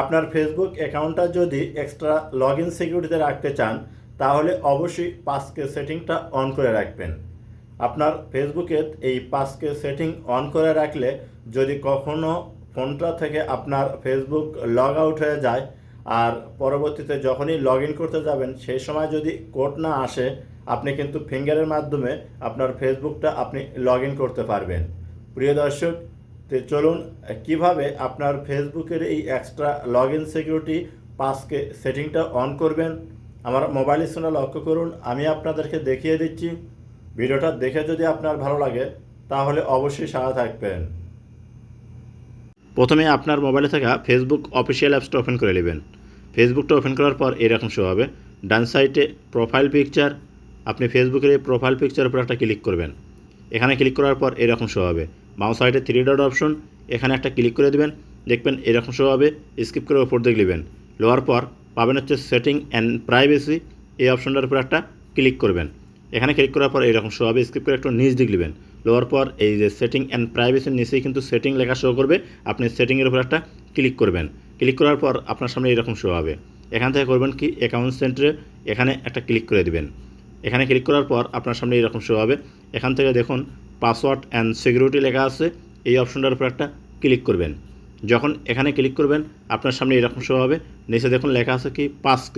আপনার ফেসবুক অ্যাকাউন্টটা যদি এক্সট্রা লগ ইন সিকিউরিটিতে রাখতে চান তাহলে অবশ্যই 5K সেটিংটা অন করে রাখবেন। আপনার ফেসবুকের এই 5K সেটিং অন করে রাখলে যদি কখনো ফোনটা থেকে আপনার ফেসবুক লগ আউট হয়ে যায় আর পরবর্তীতে যখনই লগ ইন করতে যাবেন সেই সময় যদি কোড না আসে আপনি কিন্তু ফিঙ্গারের মাধ্যমে আপনার ফেসবুকটা আপনি লগ ইন করতে পারবেন। প্রিয় দর্শক, তো চলুন কিভাবে আপনার ফেসবুকের এই extra log in security 5K সেটিংটা অন করবেন আমার মোবাইল স্ক্রিনে লক্ষ্য করুন। আমি আপনাদেরকে দেখিয়ে দিচ্ছি। ভিডিওটা দেখে যদি আপনার ভালো লাগে তাহলে অবশ্যই সাথে থাকবেন। প্রথমে আপনার মোবাইলে থাকা ফেসবুক অফিসিয়াল অ্যাপসটা ওপেন করে নেবেন। ফেসবুকটা ওপেন করার পর এরকম শো হবে। ডান সাইডে প্রোফাইল পিকচার, আপনি ফেসবুকের এই প্রোফাইল পিকচারের উপর একটা ক্লিক করবেন। এখানে ক্লিক করার পর এরকম শো হবে। বাম সাইডে 3 ডট অপশন, এখানে একটা ক্লিক করে দেবেন। দেখবেন এরকম শো হবে। স্কিপ করে ওপর দিকে নেবেন। লোয়ার পর পাবেন হচ্ছে সেটিং অ্যান্ড প্রাইভেসি, এই অপশনটার উপর একটা ক্লিক করবেন। এখানে ক্লিক করার পর এরকম শো হবে। স্কিপ করে একটু নিচ দিকে নেবেন। লোয়ার পর এই যে সেটিং অ্যান্ড প্রাইভেসির নিচেই কিন্তু সেটিং লেখা শো করবে। আপনি সেটিংয়ের উপর একটা ক্লিক করবেন। ক্লিক করার পর আপনার সামনে এরকম শো হবে। এখান থেকে করবেন কি অ্যাকাউন্ট সেন্টারে এখানে একটা ক্লিক করে দেবেন। এখানে ক্লিক করার পর আপনার সামনে এরকম শো হবে। এখান থেকে দেখুন পাসওয়ার্ড অ্যান্ড সিকিউরিটি লেখা আছে, এই অপশনটার উপর একটা ক্লিক করবেন। যখন এখানে ক্লিক করবেন আপনার সামনে এরকম শো হবে। নিচে দেখুন লেখা আছে কি 5K,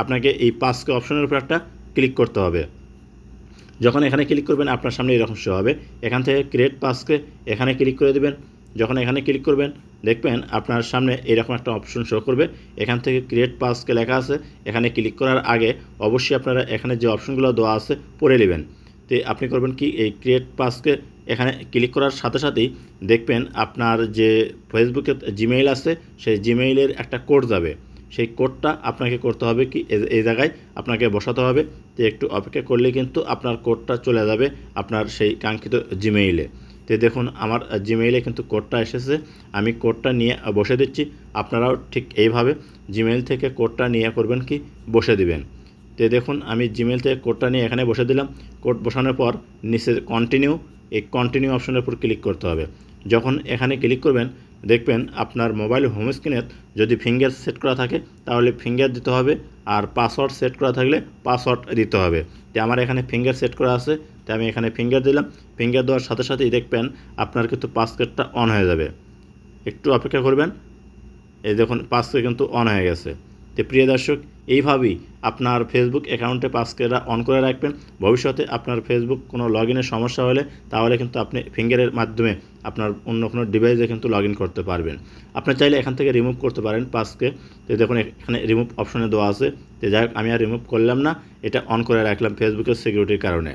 আপনাকে এই 5K অপশনের উপর একটা ক্লিক করতে হবে। যখন এখানে ক্লিক করবেন আপনার সামনে এরকম শো হবে। এখান থেকে ক্রিয়েট 5K এখানে ক্লিক করে দেবেন। যখন এখানে ক্লিক করবেন দেখবেন আপনার সামনে এরকম একটা অপশন শো করবে। এখান থেকে ক্রিয়েট 5K লেখা আছে। এখানে ক্লিক করার আগে অবশ্যই আপনারা এখানে যে অপশনগুলো দেওয়া আছে পড়ে নেবেন। তো আপনি করবেন কি এই ক্রিয়েট 5K এখানে ক্লিক করার সাথে সাথেই দেখবেন আপনার যে ফেসবুকে জিমেইল আছে সেই জিমেইলের একটা কোড যাবে। সেই কোডটা আপনাকে করতে হবে কি এই জায়গায় আপনাকে বসাতে হবে। তো একটু অপেক্ষা করলে কিন্তু আপনার কোডটা চলে যাবে আপনার সেই কাঙ্ক্ষিত জিমেইলে। তো দেখুন আমার জিমেইলে কিন্তু কোডটা এসেছে। আমি কোডটা নিয়ে বসে দিচ্ছি। আপনারাও ঠিক এইভাবে জিমেইল থেকে কোডটা নিয়ে করবেন কি বসে দিবেন। তো দেখুন আমি জিমেইল থেকে কোডটা নিয়ে এখানে বসে দিলাম। কোড বসানোর পর নিচে কন্টিনিউ, এই কন্টিনিউ অপশনের উপর ক্লিক করতে হবে। যখন এখানে ক্লিক করবেন দেখবেন আপনার মোবাইল হোম স্ক্রিনে যদি ফিঙ্গার সেট করা থাকে তাহলে ফিঙ্গার দিতে হবে, আর পাসওয়ার্ড সেট করা থাকলে পাসওয়ার্ড দিতে হবে। তো আমার এখানে ফিঙ্গার সেট করা আছে, তো আমি এখানে ফিঙ্গার দিলাম। ফিঙ্গার দেওয়ার সাথে সাথেই দেখবেন আপনার কিন্তু পাসওয়ার্ডটা অন হয়ে যাবে। একটু অপেক্ষা করবেন। এই দেখুন 5K কিন্তু অন হয়ে গেছে। তো প্রিয় দর্শক, এইভাবেই আপনার ফেসবুক অ্যাকাউন্টে 5K অন করে রাখবেন। ভবিষ্যতে আপনার ফেসবুক কোনো লগ ইনের সমস্যা হলে তাহলে কিন্তু আপনি ফিঙ্গারের মাধ্যমে আপনার অন্য কোনো ডিভাইসে কিন্তু লগ ইন করতে পারবেন। আপনি চাইলে এখান থেকে রিমুভ করতে পারেন 5K। তো দেখুন এখানে রিমুভ অপশনে দেওয়া আছে। তো যাই হোক আমি আর রিমুভ করলাম না, এটা অন করে রাখলাম ফেসবুকের সিকিউরিটির কারণে।